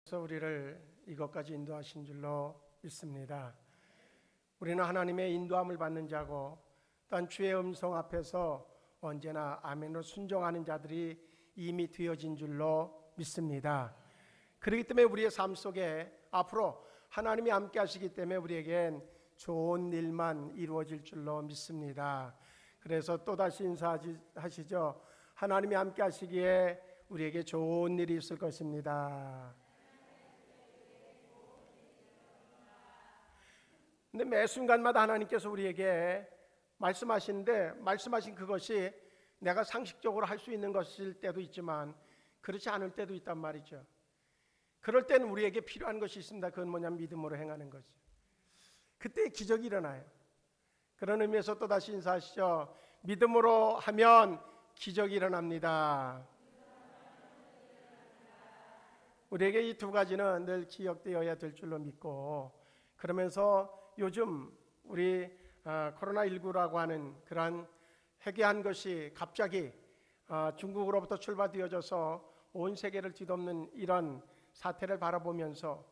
그래서 우리를 이것까지 인도하신 줄로 믿습니다. 우리는 하나님의 인도함을 받는 자고 또한 주의 음성 앞에서 언제나 아멘으로 순종하는 자들이 이미 되어진 줄로 믿습니다. 그렇기 때문에 우리의 삶 속에 앞으로 하나님이 함께 하시기 때문에 우리에겐 좋은 일만 이루어질 줄로 믿습니다. 그래서 또다시 인사하시죠. 하나님이 함께 하시기에 우리에게 좋은 일이 있을 것입니다. 근데 매 순간마다 하나님께서 우리에게 말씀하시는데 말씀하신 그것이 내가 상식적으로 할 수 있는 것일 때도 있지만 그렇지 않을 때도 있단 말이죠. 그럴 때는 우리에게 필요한 것이 있습니다. 그건 뭐냐면 믿음으로 행하는 거죠. 그때 기적이 일어나요. 그런 의미에서 또다시 인사하시죠. 믿음으로 하면 기적이 일어납니다. 우리에게 이 두 가지는 늘 기억되어야 될 줄로 믿고, 그러면서 요즘 우리 코로나19라고 하는 그러한 해괴한 것이 갑자기 중국으로부터 출발되어져서 온 세계를 뒤덮는 이런 사태를 바라보면서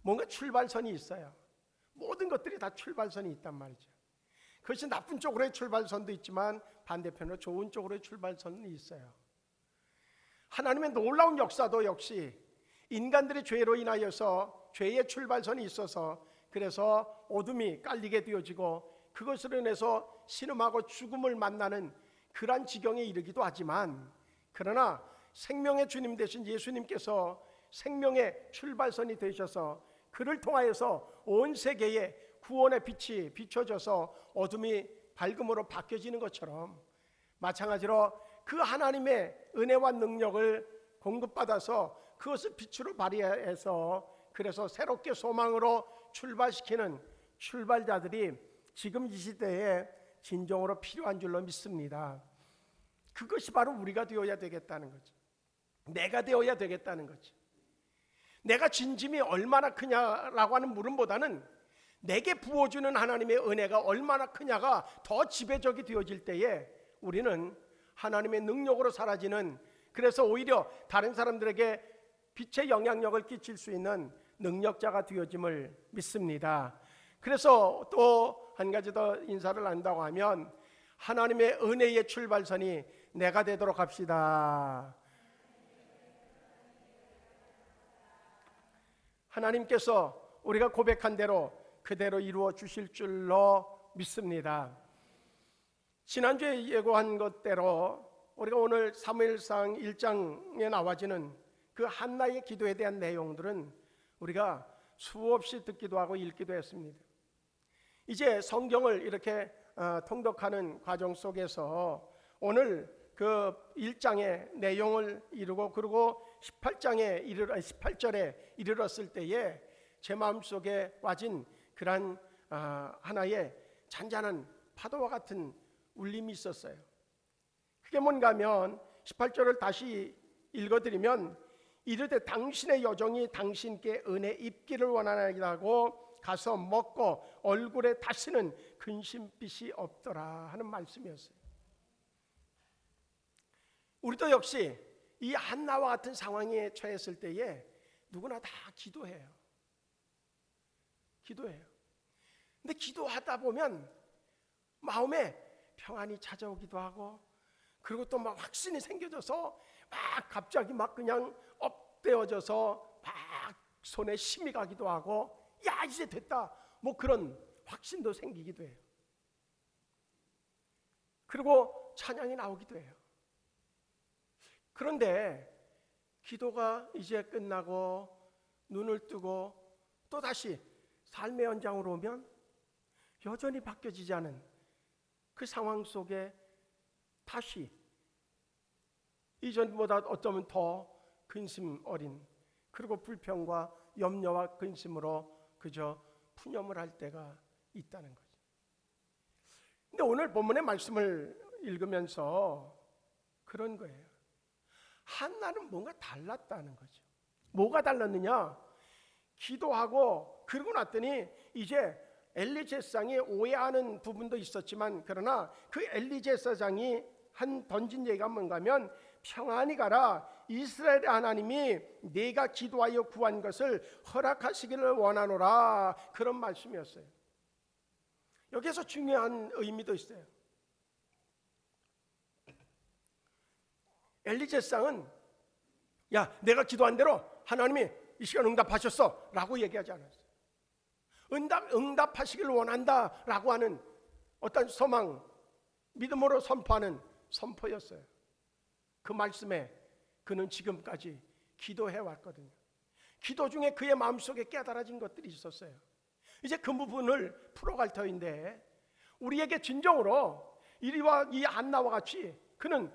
뭔가 출발선이 있어요. 모든 것들이 다 출발선이 있단 말이죠. 그것이 나쁜 쪽으로의 출발선도 있지만 반대편으로 좋은 쪽으로의 출발선이 있어요. 하나님의 놀라운 역사도 역시 인간들의 죄로 인하여서 죄의 출발선이 있어서 그래서 어둠이 깔리게 되어지고 그것으로 인해서 신음하고 죽음을 만나는 그러한 지경에 이르기도 하지만, 그러나 생명의 주님 되신 예수님께서 생명의 출발선이 되셔서 그를 통하여서 온 세계에 구원의 빛이 비춰져서 어둠이 밝음으로 바뀌어지는 것처럼 마찬가지로 그 하나님의 은혜와 능력을 공급받아서 그것을 빛으로 발휘해서 그래서 새롭게 소망으로 출발시키는 출발자들이 지금 이 시대에 진정으로 필요한 줄로 믿습니다. 그것이 바로 우리가 되어야 되겠다는 거죠. 내가 되어야 되겠다는 거죠. 내가 진짐이 얼마나 크냐라고 하는 물음보다는 내게 부어주는 하나님의 은혜가 얼마나 크냐가 더 지배적이 되어질 때에 우리는 하나님의 능력으로 사라지는, 그래서 오히려 다른 사람들에게 빛의 영향력을 끼칠 수 있는 능력자가 되어짐을 믿습니다. 그래서 또 한 가지 더 인사를 나눈다고 하면 하나님의 은혜의 출발선이 내가 되도록 합시다. 하나님께서 우리가 고백한 대로 그대로 이루어 주실 줄로 믿습니다. 지난주에 예고한 것대로 우리가 오늘 사무엘상 1장에 나와지는 그 한나의 기도에 대한 내용들은 우리가 수없이 듣기도 하고 읽기도 했습니다. 이제 성경을 이렇게 통독하는 과정 속에서 오늘 그 1장의 내용을 이루고 그리고 18절에 이르렀을 때에 제 마음속에 와진 그러한 하나의 잔잔한 파도와 같은 울림이 있었어요. 그게 뭔가 하면 18절을 다시 읽어드리면 이르되 당신의 여종이 당신께 은혜 입기를 원하나이다 하고 가서 먹고 얼굴에 다시는 근심빛이 없더라 하는 말씀이었어요. 우리도 역시 이 한나와 같은 상황에 처했을 때에 누구나 다 기도해요. 근데 기도하다 보면 마음에 평안이 찾아오기도 하고 그리고 또 막 확신이 생겨져서 막 갑자기 막 그냥 업되어져서 막 손에 힘이 가기도 하고 야 이제 됐다 뭐 그런 확신도 생기기도 해요. 그리고 찬양이 나오기도 해요. 그런데 기도가 이제 끝나고 눈을 뜨고 또 다시 삶의 현장으로 오면 여전히 바뀌어지지 않은 그 상황 속에 다시 이전보다 어쩌면 더 근심 어린 그리고 불평과 염려와 근심으로 그저 푸념을 할 때가 있다는 거죠. 근데 오늘 본문의 말씀을 읽으면서 그런 거예요. 한나는 뭔가 달랐다는 거죠. 뭐가 달랐느냐? 기도하고 그러고 났더니 이제 엘리 제사장이 오해하는 부분도 있었지만 그러나 그 엘리 제사장이 던진 얘기가 뭔가 하면 평안히 가라. 이스라엘의 하나님이 네가 기도하여 구한 것을 허락하시기를 원하노라. 그런 말씀이었어요. 여기에서 중요한 의미도 있어요. 엘리 제사장은 야, 내가 기도한 대로 하나님이 이 시간 응답하셨어 라고 얘기하지 않았어요. 응답하시기를 원한다 라고 하는 어떤 소망, 믿음으로 선포하는 선포였어요. 그 말씀에 그는 지금까지 기도해 왔거든요. 기도 중에 그의 마음속에 깨달아진 것들이 있었어요. 이제 그 부분을 풀어갈 터인데, 우리에게 진정으로 이리와 이 안나와 같이 그는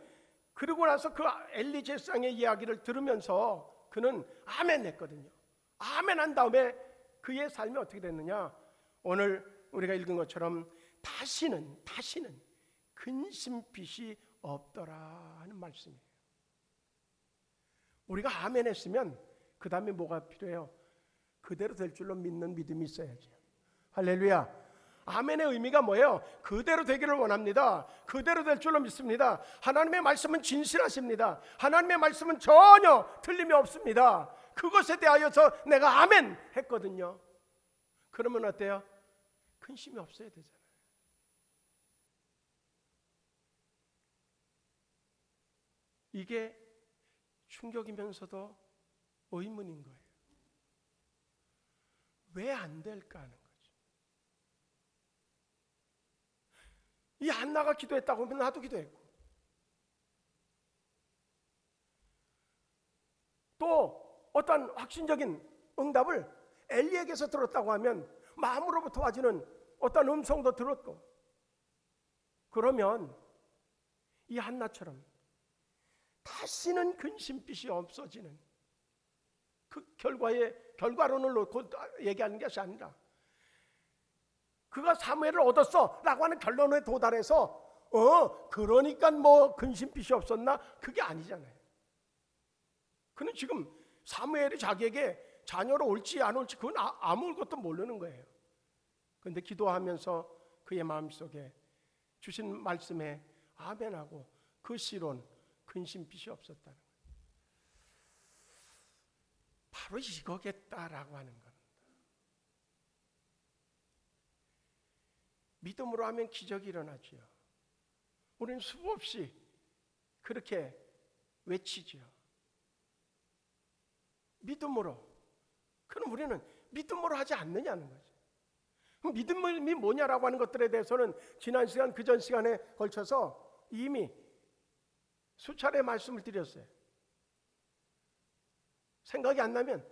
그러고 나서 그 엘리 제사장의 이야기를 들으면서 그는 아멘 했거든요. 아멘 한 다음에 그의 삶이 어떻게 됐느냐, 오늘 우리가 읽은 것처럼 다시는 근심빛이 없더라 하는 말씀이에요. 우리가 아멘 했으면 그 다음에 뭐가 필요해요? 그대로 될 줄로 믿는 믿음이 있어야지. 할렐루야. 아멘의 의미가 뭐예요? 그대로 되기를 원합니다. 그대로 될 줄로 믿습니다. 하나님의 말씀은 진실하십니다. 하나님의 말씀은 전혀 틀림이 없습니다. 그것에 대하여서 내가 아멘 했거든요. 그러면 어때요? 근심이 없어야 되잖아요. 이게 충격이면서도 의문인 거예요. 왜 안 될까 하는 거죠. 이 한나가 기도했다고 하면 나도 기도했고, 또 어떤 확신적인 응답을 엘리에게서 들었다고 하면 마음으로부터 와지는 어떤 음성도 들었고, 그러면 이 한나처럼 다시는 근심빛이 없어지는 그 결과론을 놓고 얘기하는 것이 아니라, 그가 사무엘을 얻었어 라고 하는 결론에 도달해서 그러니까 뭐 근심빛이 없었나? 그게 아니잖아요. 그는 지금 사무엘이 자기에게 자녀로 올지 안 올지 그건 아무것도 모르는 거예요. 그런데 기도하면서 그의 마음속에 주신 말씀에 아멘하고 그 시론 근심빛이 없었다는 거예요. 바로 이거겠다라고 하는 겁니다. 믿음으로 하면 기적이 일어나지요. 우리는 수없이 그렇게 외치지요. 믿음으로. 그럼 우리는 믿음으로 하지 않느냐는 거죠. 그럼 믿음이 뭐냐라고 하는 것들에 대해서는 지난 시간, 그전 시간에 걸쳐서 이미 수차례 말씀을 드렸어요. 생각이 안 나면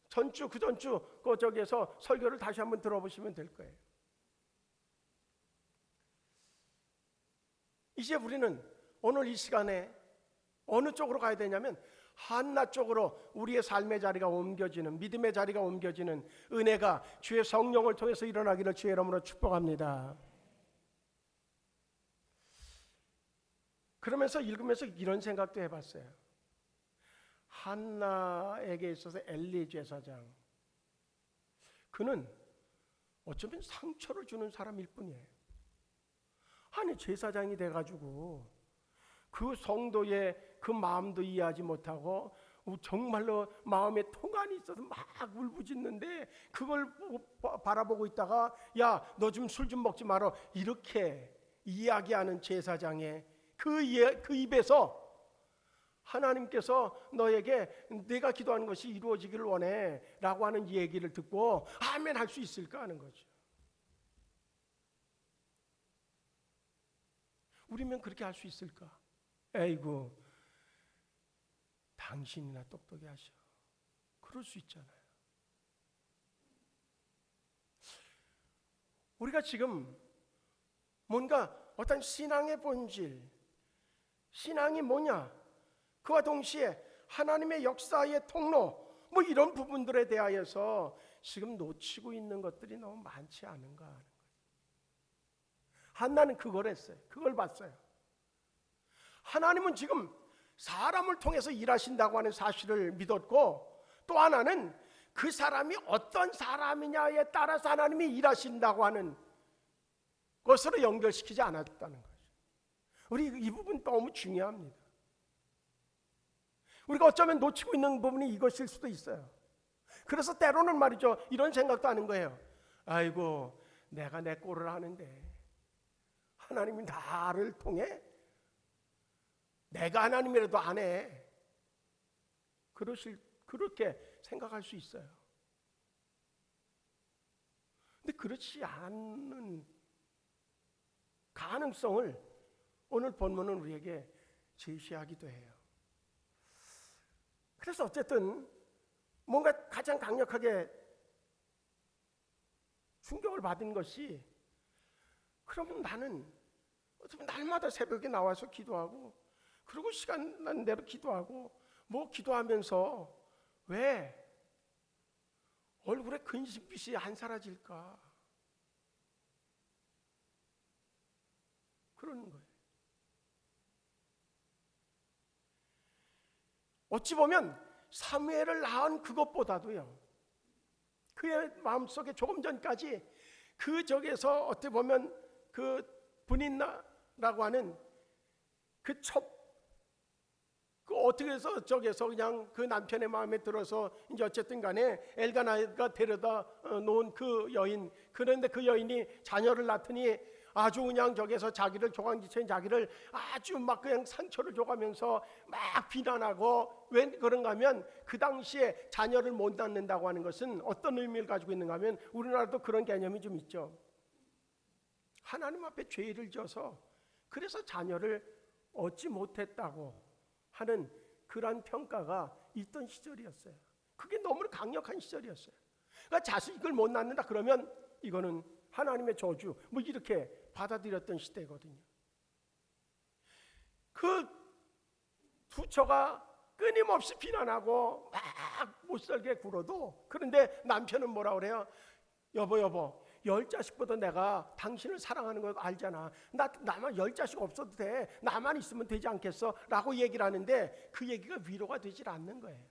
전주, 그전주 저기에서 설교를 다시 한번 들어보시면 될 거예요. 이제 우리는 오늘 이 시간에 어느 쪽으로 가야 되냐면 한나 쪽으로 우리의 삶의 자리가 옮겨지는, 믿음의 자리가 옮겨지는 은혜가 주의 성령을 통해서 일어나기를 주의 이름으로 축복합니다. 그러면서 읽으면서 이런 생각도 해봤어요. 한나에게 있어서 엘리 제사장, 그는 어쩌면 상처를 주는 사람일 뿐이에요. 아니 제사장이 돼가지고 그 성도의 그 마음도 이해하지 못하고 정말로 마음에 통안이 있어서 막 울부짖는데 그걸 바라보고 있다가 야, 너 좀 술 좀 먹지 마라 이렇게 이야기하는 제사장의 그 입에서 하나님께서 너에게 내가 기도하는 것이 이루어지기를 원해 라고 하는 얘기를 듣고 아멘 할 수 있을까 하는 거죠. 우리면 그렇게 할 수 있을까? 에이구, 당신이나 똑똑히 하셔. 그럴 수 있잖아요. 우리가 지금 뭔가 어떤 신앙의 본질, 신앙이 뭐냐? 그와 동시에 하나님의 역사의 통로, 뭐 이런 부분들에 대하여서 지금 놓치고 있는 것들이 너무 많지 않은가 하는 거예요. 한나는 그걸 했어요. 그걸 봤어요. 하나님은 지금 사람을 통해서 일하신다고 하는 사실을 믿었고, 또 하나는 그 사람이 어떤 사람이냐에 따라서 하나님이 일하신다고 하는 것으로 연결시키지 않았다는 거죠. 우리 이 부분 너무 중요합니다. 우리가 어쩌면 놓치고 있는 부분이 이것일 수도 있어요. 그래서 때로는 말이죠, 이런 생각도 하는 거예요. 아이고, 내가 내 꼴을 하는데 하나님이 나를 통해 내가 하나님이라도 안 해. 그렇게 생각할 수 있어요. 근데 그렇지 않은 가능성을 오늘 본문은 우리에게 제시하기도 해요. 그래서 어쨌든 뭔가 가장 강력하게 충격을 받은 것이, 그러면 나는 어쩌면 날마다 새벽에 나와서 기도하고, 그리고 시간 난 대로 기도하고, 뭐 기도하면서 왜 얼굴에 근심빛이 안 사라질까? 그러는 거예요. 어찌 보면 사무엘을 낳은 그것보다도요, 그의 마음속에 조금 전까지 그 적에서 어떻게 보면 그 분인나라고 하는 그 어떻게 해서 저기서 그냥 그 남편의 마음에 들어서 이제 어쨌든 간에 엘가나가 데려다 놓은 그 여인, 그런데 그 여인이 자녀를 낳더니 아주 그냥 저기서 자기를 조강지처인 자기를 아주 막 그냥 상처를 줘가면서 막 비난하고, 왜 그런가 하면 그 당시에 자녀를 못 낳는다고 하는 것은 어떤 의미를 가지고 있는가 하면, 우리나라도 그런 개념이 좀 있죠. 하나님 앞에 죄를 져서 그래서 자녀를 얻지 못했다고 하는 그러한 평가가 있던 시절이었어요. 그게 너무 강력한 시절이었어요. 그러니까 자식을 못 낳는다 그러면 이거는 하나님의 저주, 뭐 이렇게 받아들였던 시대거든요. 그 두 처가 끊임없이 비난하고 막 못살게 굴어도, 그런데 남편은 뭐라 그래요? 여보 10자식보다 내가 당신을 사랑하는 거 알잖아. 나만 10자식 없어도 돼. 나만 있으면 되지 않겠어? 라고 얘기를 하는데 그 얘기가 위로가 되질 않는 거예요.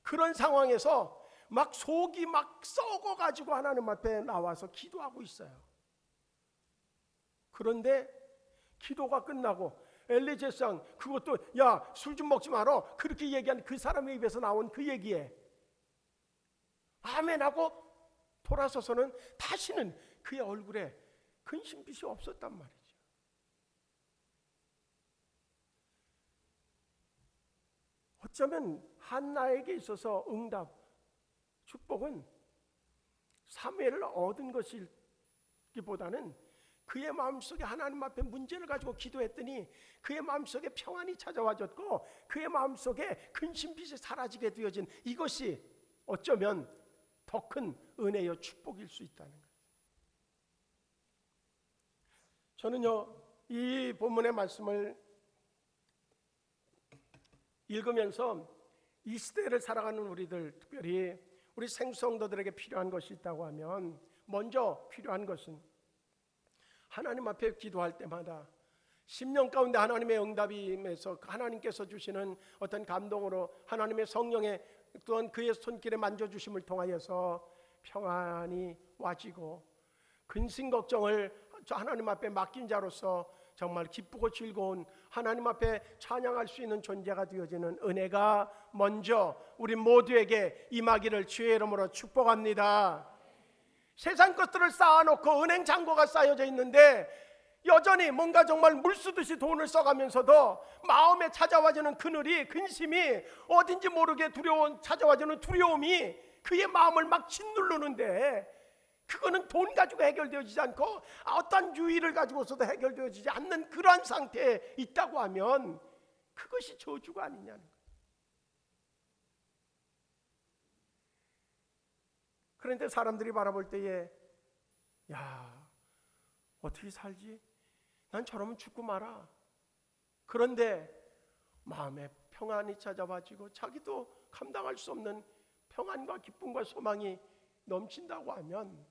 그런 상황에서 막 속이 막 썩어가지고 하나님 앞에 나와서 기도하고 있어요. 그런데 기도가 끝나고 엘리제상, 그것도 야, 술 좀 먹지 마라, 그렇게 얘기한 그 사람의 입에서 나온 그 얘기에 아멘하고 돌아서서는 다시는 그의 얼굴에 근심빛이 없었단 말이죠. 어쩌면 한나에게 있어서 응답, 축복은 사무엘을 얻은 것이기보다는 그의 마음속에 하나님 앞에 문제를 가지고 기도했더니 그의 마음속에 평안이 찾아와졌고, 그의 마음속에 근심빛이 사라지게 되어진 이것이 어쩌면 더 큰 은혜요 축복일 수 있다는 거예요. 저는요, 이 본문의 말씀을 읽으면서 이 시대를 살아가는 우리들, 특별히 우리 생성도들에게 필요한 것이 있다고 하면, 먼저 필요한 것은 하나님 앞에 기도할 때마다 심령 가운데 하나님의 응답이 임해서 하나님께서 주시는 어떤 감동으로 하나님의 성령의 또한 그의 손길에 만져주심을 통하여서 평안이 와지고, 근심 걱정을 하나님 앞에 맡긴 자로서 정말 기쁘고 즐거운 하나님 앞에 찬양할 수 있는 존재가 되어지는 은혜가 먼저 우리 모두에게 임하기를 주의 이름으로 축복합니다. 세상 것들을 쌓아놓고 은행 잔고가 쌓여져 있는데 여전히 뭔가 정말 물쓰듯이 돈을 써가면서도 마음에 찾아와주는 그늘이, 근심이, 어딘지 모르게 찾아와주는 두려움이 그의 마음을 막 짓누르는데, 그거는 돈 가지고 해결되어지지 않고 어떤 유의를 가지고서도 해결되어지지 않는 그러한 상태에 있다고 하면 그것이 저주가 아니냐는 거예요. 그런데 사람들이 바라볼 때에, 야, 어떻게 살지? 난 저러면 죽고 말아. 그런데 마음에 평안이 찾아와지고 자기도 감당할 수 없는 평안과 기쁨과 소망이 넘친다고 하면,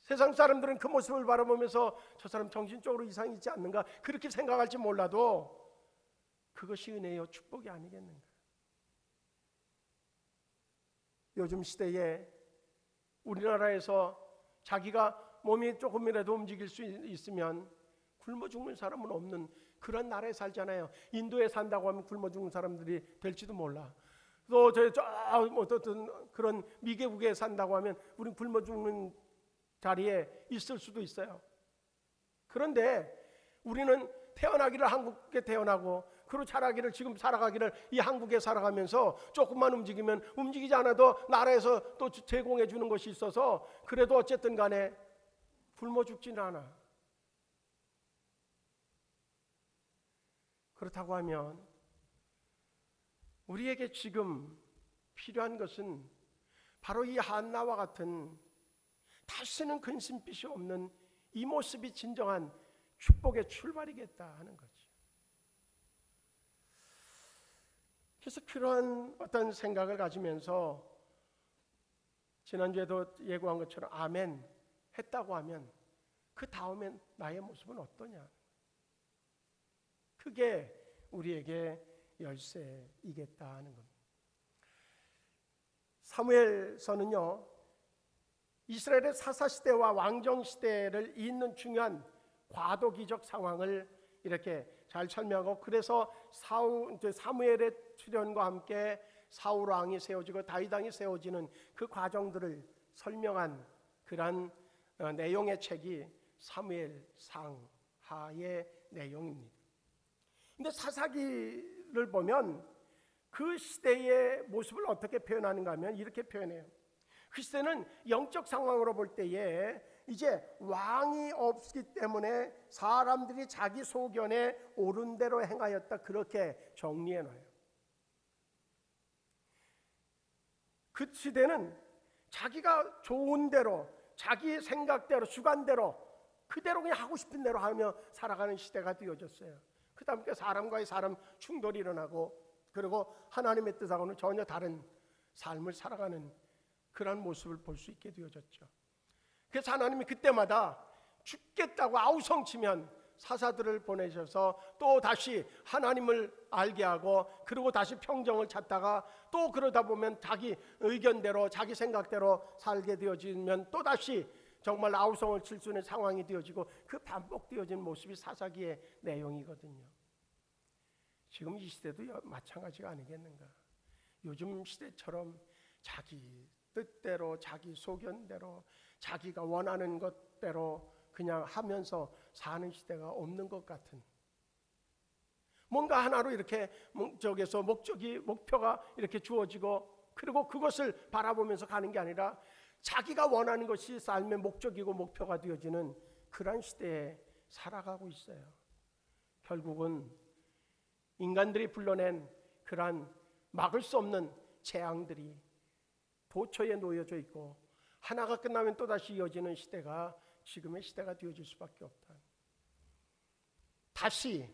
세상 사람들은 그 모습을 바라보면서 저 사람 정신적으로 이상이 있지 않는가 그렇게 생각할지 몰라도 그것이 은혜요 축복이 아니겠는가. 요즘 시대에 우리나라에서 자기가 몸이 조금이라도 움직일 수 있으면 굶어 죽는 사람은 없는 그런 나라에 살잖아요. 인도에 산다고 하면 굶어 죽는 사람들이 될지도 몰라. 또 어떤 그런 미개국에 산다고 하면 우린 굶어 죽는 자리에 있을 수도 있어요. 그런데 우리는 태어나기를 한국에 태어나고 그리고 자라기를 지금 살아가기를 이 한국에 살아가면서 조금만 움직이면 움직이지 않아도 나라에서 또 제공해 주는 것이 있어서 그래도 어쨌든 간에 굶어 죽지는 않아. 그렇다고 하면 우리에게 지금 필요한 것은 바로 이 한나와 같은 다시는 근심빛이 없는 이 모습이 진정한 축복의 출발이겠다 하는 거죠. 그래서 그런 어떤 생각을 가지면서 지난주에도 예고한 것처럼 아멘 했다고 하면 그 다음엔 나의 모습은 어떠냐? 그게 우리에게 열쇠이겠다 하는 겁니다. 사무엘서는요, 이스라엘의 사사시대와 왕정시대를 잇는 중요한 과도기적 상황을 이렇게 잘 설명하고, 그래서 사무엘의 출현과 함께 사울 왕이 세워지고 다윗 왕이 세워지는 그 과정들을 설명한 그러한 내용의 책이 사무엘상하의 내용입니다. 근데 사사기를 보면 그 시대의 모습을 어떻게 표현하는가 하면 이렇게 표현해요. 그 시대는 영적 상황으로 볼 때에 이제 왕이 없기 때문에 사람들이 자기 소견에 옳은 대로 행하였다, 그렇게 정리해 놔요. 그 시대는 자기가 좋은 대로, 자기 생각대로, 주관대로 그대로 그냥 하고 싶은 대로 하며 살아가는 시대가 되어졌어요. 그 다음에 사람과의 사람 충돌이 일어나고, 그리고 하나님의 뜻하고는 전혀 다른 삶을 살아가는 그런 모습을 볼 수 있게 되어졌죠. 그래서 하나님이 그때마다 죽겠다고 아우성치면 사사들을 보내셔서 또 다시 하나님을 알게 하고, 그리고 다시 평정을 찾다가 또 그러다 보면 자기 의견대로 자기 생각대로 살게 되어지면 또 다시 정말 아우성을 칠 수 있는 상황이 되어지고, 그 반복되어진 모습이 사사기의 내용이거든요. 지금 이 시대도 마찬가지가 아니겠는가? 요즘 시대처럼 자기 뜻대로, 자기 소견대로, 자기가 원하는 것대로 그냥 하면서 사는 시대가 없는 것 같은, 뭔가 하나로 이렇게 저기서 목표가 이렇게 주어지고, 그리고 그것을 바라보면서 가는 게 아니라 자기가 원하는 것이 삶의 목적이고 목표가 되어지는 그런 시대에 살아가고 있어요. 결국은 인간들이 불러낸 그러한 막을 수 없는 재앙들이 도처에 놓여져 있고, 하나가 끝나면 또다시 이어지는 시대가 지금의 시대가 되어질 수밖에 없다. 다시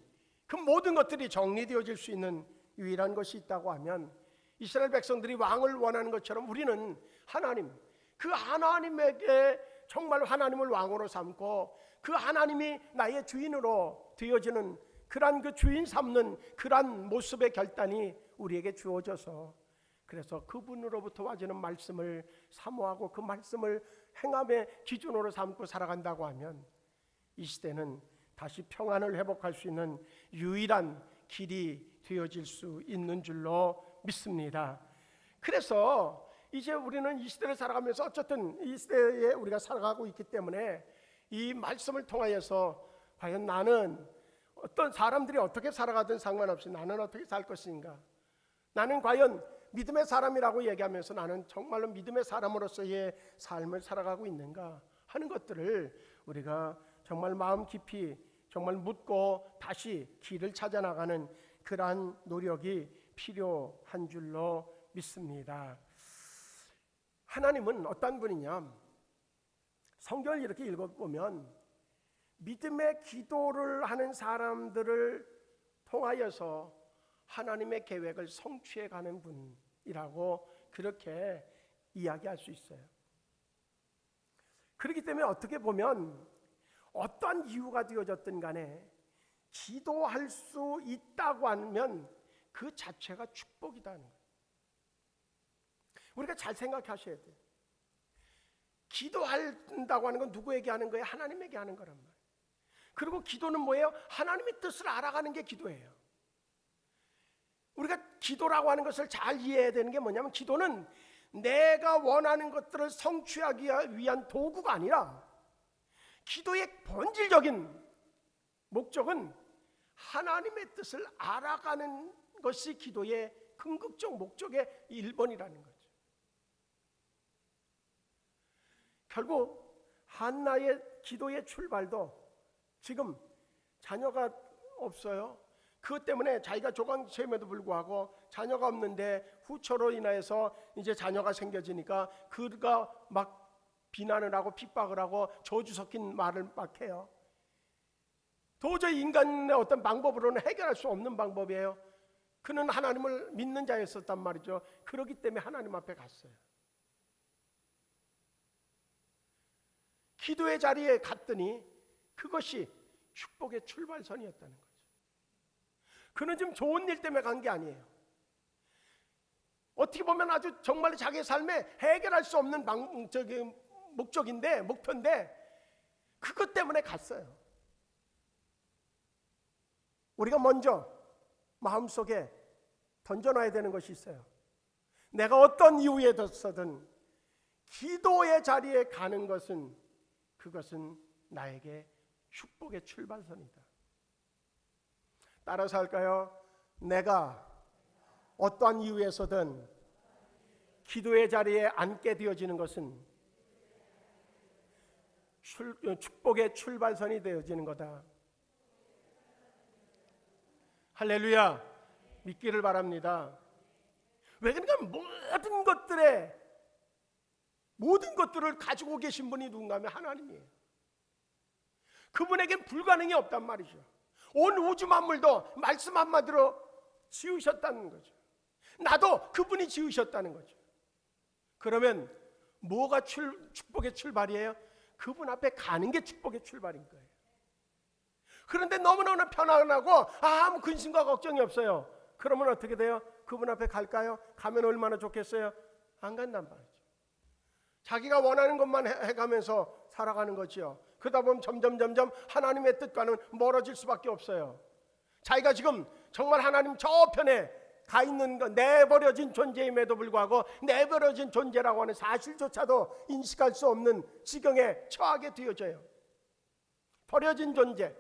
그 모든 것들이 정리되어질 수 있는 유일한 것이 있다고 하면, 이스라엘 백성들이 왕을 원하는 것처럼 우리는 하나님, 그 하나님에게 정말 하나님을 왕으로 삼고 그 하나님이 나의 주인으로 되어지는 그러한 그 주인 삼는 그러한 모습의 결단이 우리에게 주어져서, 그래서 그분으로부터 와지는 말씀을 사모하고 그 말씀을 행함의 기준으로 삼고 살아간다고 하면, 이 시대는 다시 평안을 회복할 수 있는 유일한 길이 되어질 수 있는 줄로 믿습니다. 그래서 이제 우리는 이 시대를 살아가면서 어쨌든 이 시대에 우리가 살아가고 있기 때문에 이 말씀을 통하여서 과연 나는 어떤 사람들이 어떻게 살아가든 상관없이 나는 어떻게 살 것인가, 나는 과연 믿음의 사람이라고 얘기하면서 나는 정말로 믿음의 사람으로서의 삶을 살아가고 있는가 하는 것들을 우리가 정말 마음 깊이 정말 묻고 다시 길을 찾아 나가는 그러한 노력이 필요한 줄로 믿습니다. 하나님은 어떤 분이냐? 성경을 이렇게 읽어보면 믿음의 기도를 하는 사람들을 통하여서 하나님의 계획을 성취해 가는 분이라고 그렇게 이야기할 수 있어요. 그렇기 때문에 어떻게 보면 어떤 이유가 되어졌든 간에 기도할 수 있다고 하면 그 자체가 축복이라는 거예요. 우리가 잘 생각하셔야 돼요. 기도한다고 하는 건 누구에게 하는 거예요? 하나님에게 하는 거란 말이에요. 그리고 기도는 뭐예요? 하나님의 뜻을 알아가는 게 기도예요. 우리가 기도라고 하는 것을 잘 이해해야 되는 게 뭐냐면, 기도는 내가 원하는 것들을 성취하기 위한 도구가 아니라, 기도의 본질적인 목적은 하나님의 뜻을 알아가는 것이 기도의 궁극적 목적의 1번이라는 거죠. 결국 한나의 기도의 출발도, 지금 자녀가 없어요. 그것 때문에 자기가 조강체임에도 불구하고 자녀가 없는데 후처로 인해서 이제 자녀가 생겨지니까 그가 막 비난을 하고 핍박을 하고 저주 섞인 말을 막 해요. 도저히 인간의 어떤 방법으로는 해결할 수 없는 방법이에요. 그는 하나님을 믿는 자였었단 말이죠. 그렇기 때문에 하나님 앞에 갔어요. 기도의 자리에 갔더니 그것이 축복의 출발선이었다는 거죠. 그는 지금 좋은 일 때문에 간 게 아니에요. 어떻게 보면 아주 정말 자기의 삶에 해결할 수 없는 목표인데 그것 때문에 갔어요. 우리가 먼저 마음속에 던져놔야 되는 것이 있어요. 내가 어떤 이유에 뒀어든 기도의 자리에 가는 것은, 그것은 나에게 축복의 출발선이다. 따라서 할까요? 내가 어떠한 이유에서든 기도의 자리에 앉게 되어지는 것은 축복의 출발선이 되어지는 거다. 할렐루야. 믿기를 바랍니다. 왜 그러니까 모든 것들을 가지고 계신 분이 누군가 하면 하나님이에요. 그분에겐 불가능이 없단 말이죠. 온 우주 만물도 말씀 한마디로 지으셨다는 거죠. 나도 그분이 지으셨다는 거죠. 그러면 뭐가 축복의 출발이에요? 그분 앞에 가는 게 축복의 출발인 거예요. 그런데 너무너무 편안하고 아무 근심과 걱정이 없어요. 그러면 어떻게 돼요? 그분 앞에 갈까요? 가면 얼마나 좋겠어요? 안 간단 말이죠. 자기가 원하는 것만 해가면서 살아가는 거지요. 그러다 보면 점점 하나님의 뜻과는 멀어질 수밖에 없어요. 자기가 지금 정말 하나님 저편에 가 있는 것, 내버려진 존재임에도 불구하고 내버려진 존재라고 하는 사실조차도 인식할 수 없는 지경에 처하게 되어져요. 버려진 존재.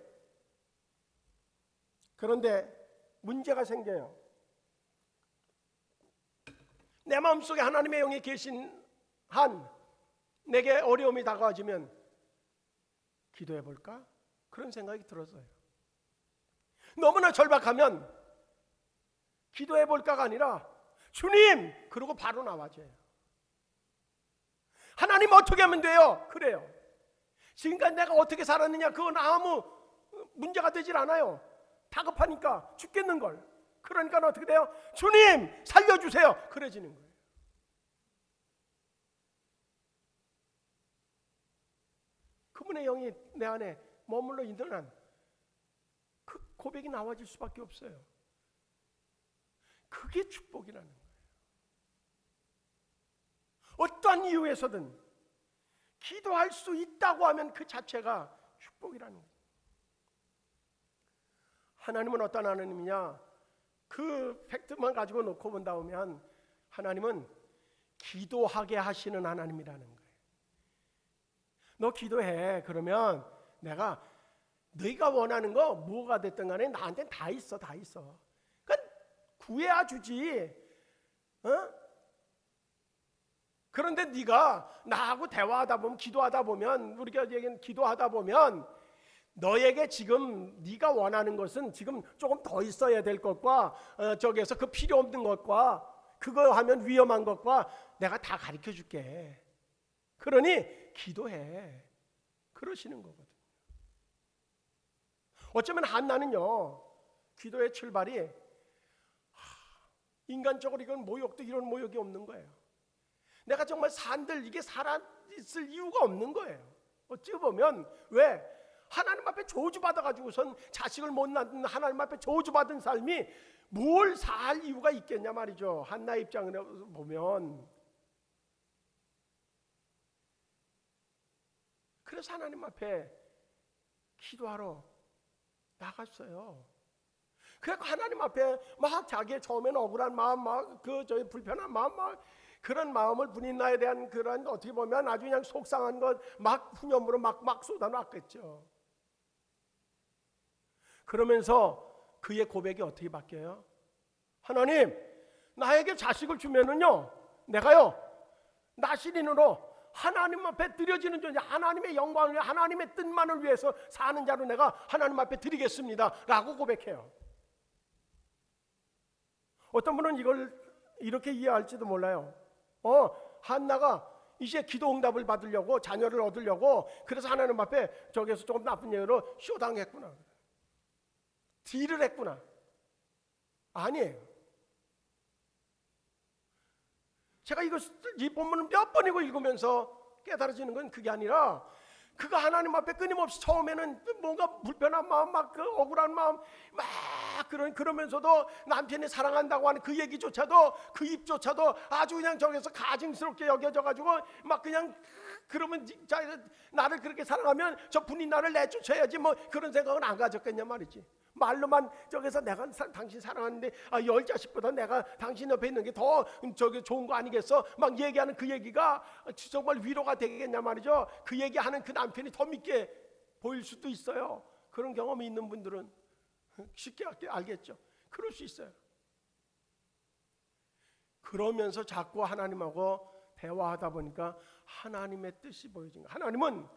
그런데 문제가 생겨요. 내 마음속에 하나님의 영이 계신 한 내게 어려움이 다가와지면 기도해볼까? 그런 생각이 들었어요. 너무나 절박하면 기도해볼까가 아니라 주님! 그러고 바로 나와줘요. 하나님 어떻게 하면 돼요? 그래요. 지금까지 내가 어떻게 살았느냐, 그건 아무 문제가 되질 않아요. 다급하니까 죽겠는걸. 그러니까 어떻게 돼요? 주님 살려주세요. 그래지는 거예요. 그분의 영이 내 안에 머물러 있는 한 그 고백이 나와질 수밖에 없어요. 그게 축복이라는 거예요. 어떠한 이유에서든 기도할 수 있다고 하면 그 자체가 축복이라는 거예요. 하나님은 어떤 하나님이냐? 그 팩트만 가지고 놓고 본다 보면 하나님은 기도하게 하시는 하나님이라는 거예요. 너 기도해. 그러면 내가 네가 원하는 거 뭐가 됐든 간에 나한테는 다 있어. 그러니까 구해야 주지. 그런데 네가 나하고 대화하다 보면, 기도하다 보면, 우리가 얘기하는 기도하다 보면 너에게 지금 네가 원하는 것은 지금 조금 더 있어야 될 것과 저기에서 그 필요 없는 것과 그거 하면 위험한 것과 내가 다 가르쳐 줄게. 그러니 기도해. 그러시는 거거든. 어쩌면 한나는요, 기도의 출발이 인간적으로 이건 모욕도 이런 모욕이 없는 거예요. 내가 정말 산들 이게 살아있을 이유가 없는 거예요. 어찌 보면 왜? 하나님 앞에 저주받아가지고선 자식을 못 낳는 하나님 앞에 저주받은 삶이 뭘 살 이유가 있겠냐 말이죠. 한나의 입장으로 보면. 그래서 하나님 앞에 기도하러 나갔어요. 그래서 하나님 앞에 막 자기의 처음에는 억울한 마음, 막 저희 불편한 마음, 막 그런 마음을 분인나에 대한 그런 어떻게 보면 아주 그냥 속상한 것 막 푸념으로 막 쏟아놨겠죠. 그러면서 그의 고백이 어떻게 바뀌어요? 하나님, 나에게 자식을 주면은요, 내가요 나시린으로 하나님 앞에 드려지는 존재, 하나님의 영광을 위해 하나님의 뜻만을 위해서 사는 자로 내가 하나님 앞에 드리겠습니다 라고 고백해요. 어떤 분은 이걸 이렇게 이해할지도 몰라요. 한나가 이제 기도 응답을 받으려고, 자녀를 얻으려고, 그래서 하나님 앞에 저기서 조금 나쁜 예로 쇼당했구나, 딜을 했구나. 아니에요. 제가 이 본문을 몇 번이고 읽으면서 깨달아지는 건 그게 아니라, 그가 하나님 앞에 끊임없이 처음에는 뭔가 불편한 마음, 막 그 억울한 마음, 막 그러면서도 남편이 사랑한다고 하는 그 얘기조차도, 그 입조차도 아주 그냥 저기서 가증스럽게 여겨져가지고 막 그냥, 그러면 나를 그렇게 사랑하면 저 분이 나를 내쫓아야지 뭐 그런 생각은 안 가졌겠냐 말이지. 말로만 저기서 내가 당신 사랑하는데 10자식보다 내가 당신 옆에 있는 게 더 저기 좋은 거 아니겠어? 막 얘기하는 그 얘기가 정말 위로가 되겠냐 말이죠. 그 얘기하는 그 남편이 더 믿게 보일 수도 있어요. 그런 경험이 있는 분들은 쉽게 알겠죠. 그럴 수 있어요. 그러면서 자꾸 하나님하고 대화하다 보니까 하나님의 뜻이 보여진 거예요. 하나님은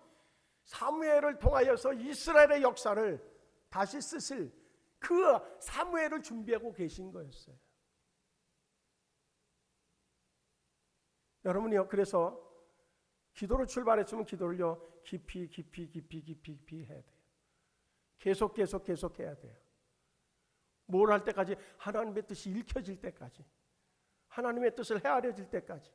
사무엘을 통하여서 이스라엘의 역사를 다시 쓰실 그 사무엘을 준비하고 계신 거였어요. 여러분이요, 그래서 기도로 출발했으면 기도를요 깊이 해야 돼요. 계속 해야 돼요. 뭘 할 때까지? 하나님의 뜻이 읽혀질 때까지, 하나님의 뜻을 헤아려질 때까지.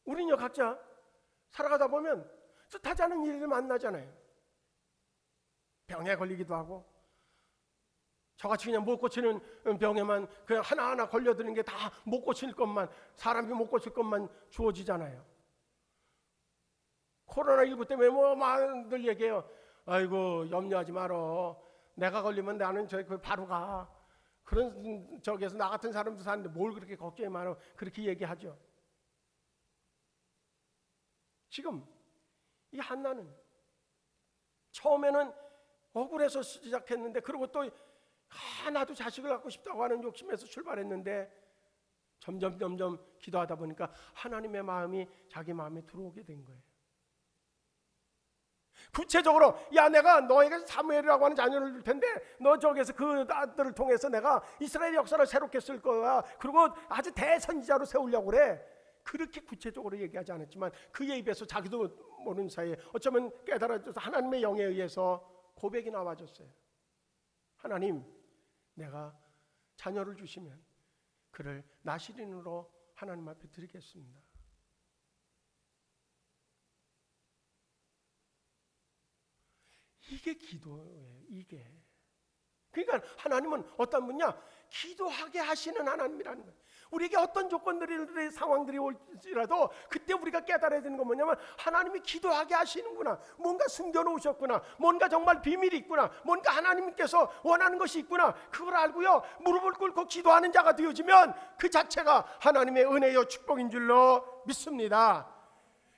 우리는요 각자 살아가다 보면 뜻하지 않은 일을 만나잖아요. 병에 걸리기도 하고, 저같이 그냥 못 고치는 병에만 그냥 하나하나 걸려드는 게 다 못 고칠 것만, 사람이 못 고칠 것만 주어지잖아요. 코로나19 때문에 뭐 많이들 얘기해요. 아이고 염려하지 말어, 내가 걸리면 나는 바로 가. 그런 저기에서 나 같은 사람도 사는데 뭘 그렇게 걱정이 많아, 그렇게 얘기하죠. 지금 이 한나는 처음에는 억울해서 시작했는데, 그리고 또 나도 자식을 갖고 싶다고 하는 욕심에서 출발했는데, 점점 기도하다 보니까 하나님의 마음이 자기 마음에 들어오게 된 거예요. 구체적으로, 야 내가 너에게 사무엘이라고 하는 자녀를 줄 텐데 너 저기에서 그 아들을 통해서 내가 이스라엘 역사를 새롭게 쓸 거야, 그리고 아주 대선지자로 세우려고 그래. 그렇게 구체적으로 얘기하지 않았지만 그의 입에서 자기도 모르는 사이에 어쩌면 깨달아져서 하나님의 영에 의해서 고백이 나와졌어요. 하나님, 내가 자녀를 주시면 그를 나시린으로 하나님 앞에 드리겠습니다. 이게 기도예요. 이게. 그러니까 하나님은 어떤 분이냐? 기도하게 하시는 하나님이라는 거예요. 우리에게 어떤 조건들이, 상황들이 올지라도 그때 우리가 깨달아야 되는 건 뭐냐면, 하나님이 기도하게 하시는구나, 뭔가 숨겨놓으셨구나, 뭔가 정말 비밀이 있구나, 뭔가 하나님께서 원하는 것이 있구나, 그걸 알고요 무릎을 꿇고 기도하는 자가 되어지면 그 자체가 하나님의 은혜요 축복인 줄로 믿습니다.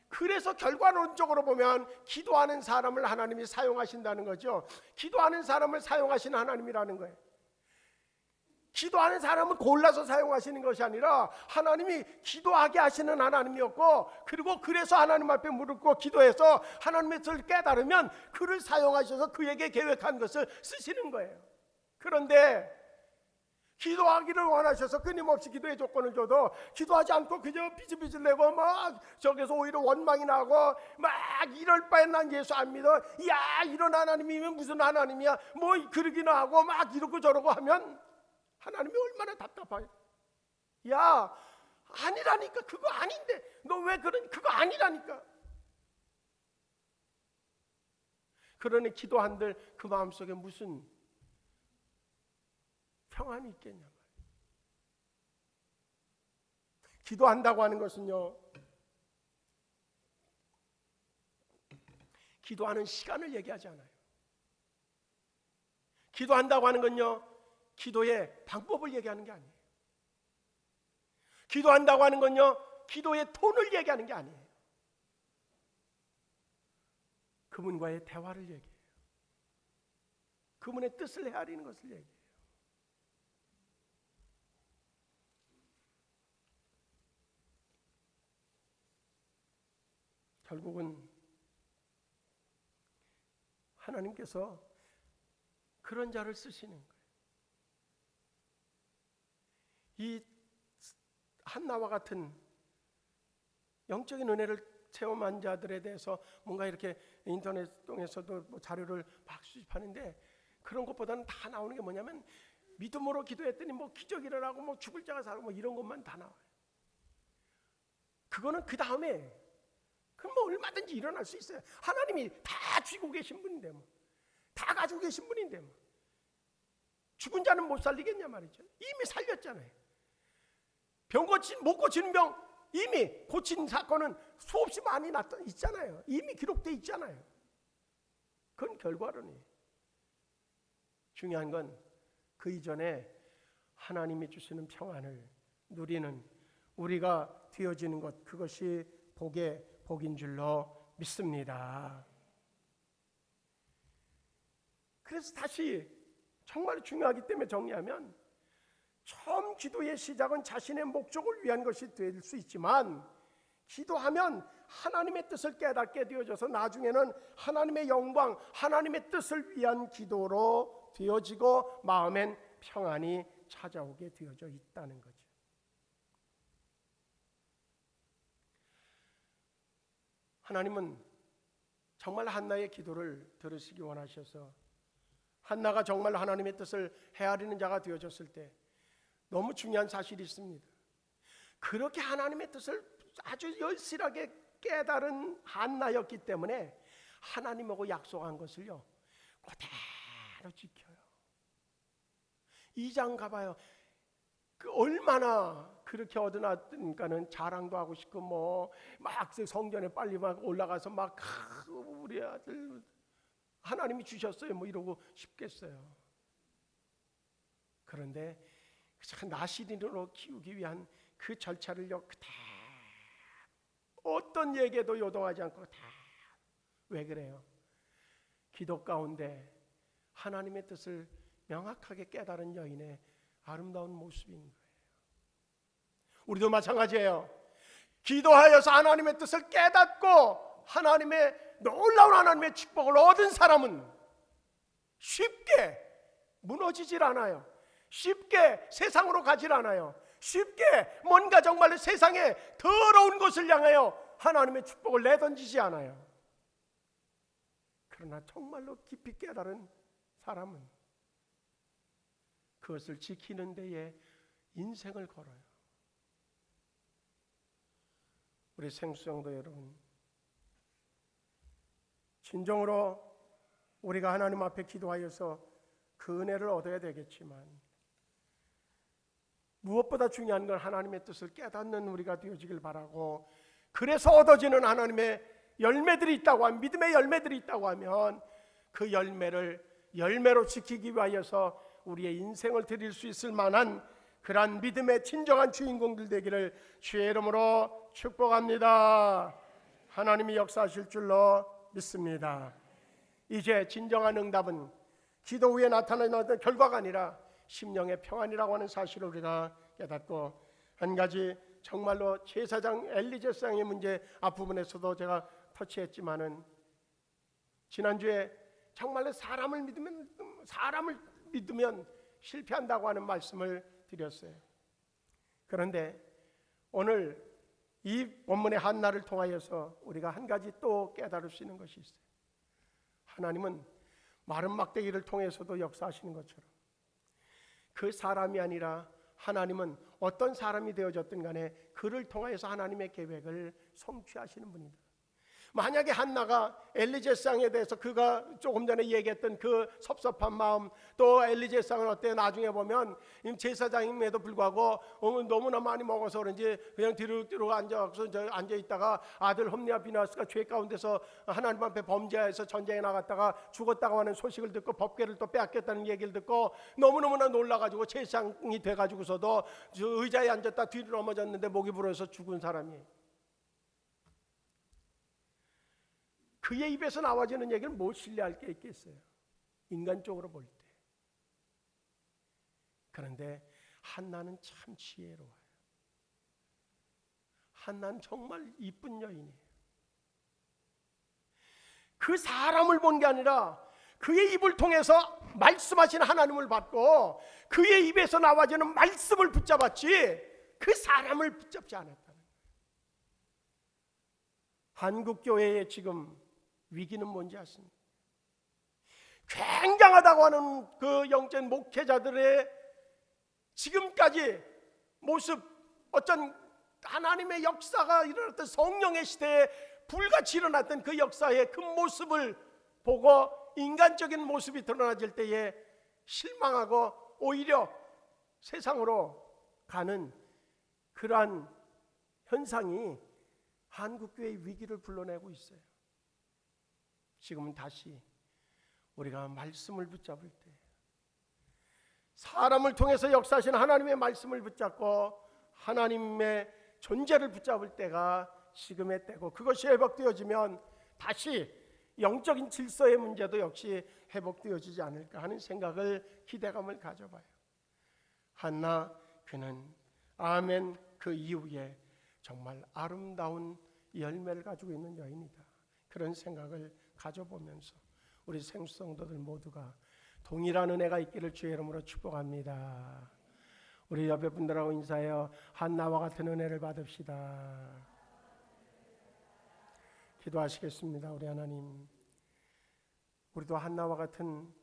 그래서 결과론적으로 보면 기도하는 사람을 하나님이 사용하신다는 거죠. 기도하는 사람을 사용하시는 하나님이라는 거예요. 기도하는 사람은 골라서 사용하시는 것이 아니라 하나님이 기도하게 하시는 하나님이었고, 그리고 그래서 하나님 앞에 무릎 꿇고 기도해서 하나님의 뜻을 깨달으면 그를 사용하셔서 그에게 계획한 것을 쓰시는 거예요. 그런데 기도하기를 원하셔서 끊임없이 기도의 조건을 줘도 기도하지 않고 그저 비질비질 내고 막 저기서 오히려 원망이 나고 막 이럴 바엔 난 예수 안 믿어, 야 이런 하나님이면 무슨 하나님이야, 뭐 그러기나 하고 막 이러고 저러고 하면 하나님이 얼마나 답답해요. 야 아니라니까, 그거 아닌데 너 왜 그거 아니라니까. 그러니 기도한들 그 마음속에 무슨 평안이 있겠냐 말이에요. 기도한다고 하는 것은요, 기도하는 시간을 얘기하지 않아요. 기도한다고 하는 건요, 기도의 방법을 얘기하는 게 아니에요. 기도한다고 하는 건요, 기도의 톤을 얘기하는 게 아니에요. 그분과의 대화를 얘기해요. 그분의 뜻을 헤아리는 것을 얘기해요. 결국은 하나님께서 그런 자를 쓰시는 거예요. 이 한나와 같은 영적인 은혜를 체험한 자들에 대해서 뭔가 이렇게 인터넷 통해서도 뭐 자료를 막 수집하는데, 그런 것보다는 다 나오는 게 뭐냐면, 믿음으로 기도했더니 뭐 기적이 일어나고 뭐 죽을 자가 살고 뭐 이런 것만 다 나와요. 그거는 그 다음에 그럼 뭐 얼마든지 일어날 수 있어요. 하나님이 다 쥐고 계신 분인데, 뭐 다 가지고 계신 분인데, 뭐 죽은 자는 못 살리겠냐 말이죠. 이미 살렸잖아요. 못 고치는 병 이미 고친 사건은 수없이 많이 있잖아요. 이미 기록되어 있잖아요. 그건 결과론이에요. 중요한 건 그 이전에 하나님이 주시는 평안을 누리는 우리가 되어지는 것, 그것이 복인 줄로 믿습니다. 그래서 다시 정말 중요하기 때문에 정리하면, 처음 기도의 시작은 자신의 목적을 위한 것이 될 수 있지만, 기도하면 하나님의 뜻을 깨닫게 되어져서 나중에는 하나님의 영광, 하나님의 뜻을 위한 기도로 되어지고 마음엔 평안이 찾아오게 되어져 있다는 거죠. 하나님은 정말 한나의 기도를 들으시기 원하셔서, 한나가 정말 하나님의 뜻을 헤아리는 자가 되어졌을 때 너무 중요한 사실이 있습니다. 그렇게 하나님의 뜻을 아주 열실하게 깨달은 한나였기 때문에 하나님하고 약속한 것을요, 그대로 지켜요. 2장 가봐요. 얼마나 그렇게 얻어놨으니까는 자랑도 하고 싶고, 뭐 막 성전에 빨리 막 올라가서 막 우리 아들 하나님이 주셨어요 뭐 이러고 싶겠어요. 그런데 나시린으로 키우기 위한 그 절차를요, 다 어떤 얘기에도 요동하지 않고 다. 왜 그래요? 기도 가운데 하나님의 뜻을 명확하게 깨달은 여인의 아름다운 모습인 거예요. 우리도 마찬가지예요. 기도하여서 하나님의 뜻을 깨닫고 하나님의 놀라운 하나님의 축복을 얻은 사람은 쉽게 무너지질 않아요. 쉽게 세상으로 가질 않아요. 쉽게 뭔가 정말로 세상에 더러운 것을 향하여 하나님의 축복을 내던지지 않아요. 그러나 정말로 깊이 깨달은 사람은 그것을 지키는 데에 인생을 걸어요. 우리 생수성도 여러분, 진정으로 우리가 하나님 앞에 기도하여서 그 은혜를 얻어야 되겠지만, 무엇보다 중요한 건 하나님의 뜻을 깨닫는 우리가 되어지길 바라고, 그래서 얻어지는 하나님의 열매들이 있다고 하면, 믿음의 열매들이 있다고 하면, 그 열매를 열매로 지키기 위하여서 우리의 인생을 드릴 수 있을 만한 그러한 믿음의 진정한 주인공들 되기를 주의 이름으로 축복합니다. 하나님이 역사하실 줄로 믿습니다. 이제 진정한 응답은 기도 후에 나타나는 결과가 아니라 심령의 평안이라고 하는 사실을 우리가 깨닫고, 한 가지 정말로 제사장 엘리제사장의 문제 앞부분에서도 제가 터치했지만은, 지난주에 정말로 사람을 믿으면 실패한다고 하는 말씀을 드렸어요. 그런데 오늘 이 본문의 한나를 통하여서 우리가 한 가지 또 깨달을 수 있는 것이 있어요. 하나님은 마른 막대기를 통해서도 역사하시는 것처럼 그 사람이 아니라 하나님은 어떤 사람이 되어졌든 간에 그를 통하여서 하나님의 계획을 성취하시는 분이다. 만약에 한나가 엘리 제사장에 대해서 그가 조금 전에 얘기했던 그 섭섭한 마음, 또 엘리 제사장은 어때? 나중에 보면 제사장임에도 불구하고 너무나 많이 먹어서 그런지 그냥 뒤로 앉아 있다가 아들 홈리와 비나스가 죄 가운데서 하나님 앞에 범죄해서 전쟁에 나갔다가 죽었다고 하는 소식을 듣고 법궤를 또 빼앗겼다는 얘기를 듣고 너무너무나 놀라가지고 제사장이 돼가지고서도 의자에 앉았다 뒤로 넘어졌는데 목이 불어서 죽은 사람이에요. 그의 입에서 나와지는 얘기를 못 신뢰할 게 있겠어요, 인간적으로 볼 때. 그런데 한나는 참 지혜로워요. 한나는 정말 이쁜 여인이에요. 그 사람을 본 게 아니라 그의 입을 통해서 말씀하신 하나님을 받고 그의 입에서 나와지는 말씀을 붙잡았지 그 사람을 붙잡지 않았다는 거예요. 한국교회의 지금 위기는 뭔지 아십니까? 굉장하다고 하는 그 영적 목회자들의 지금까지 모습, 어쩐 하나님의 역사가 일어났던 성령의 시대에 불같이 일어났던 그 역사의 그 모습을 보고 인간적인 모습이 드러나질 때에 실망하고 오히려 세상으로 가는 그러한 현상이 한국교회의 위기를 불러내고 있어요. 지금은 다시 우리가 말씀을 붙잡을 때, 사람을 통해서 역사하신 하나님의 말씀을 붙잡고 하나님의 존재를 붙잡을 때가 지금의 때고, 그것이 회복되어지면 다시 영적인 질서의 문제도 역시 회복되어지지 않을까 하는 생각을, 기대감을 가져봐요. 한나 그는 아멘 그 이후에 정말 아름다운 열매를 가지고 있는 여인이다, 그런 생각을 가져보면서 우리 생수성도들 모두가 동일한 은혜가 있기를 주의 이름으로 축복합니다. 우리 옆에 분들하고 인사해요. 한나와 같은 은혜를 받읍시다. 기도하시겠습니다. 우리 하나님, 우리도 한나와 같은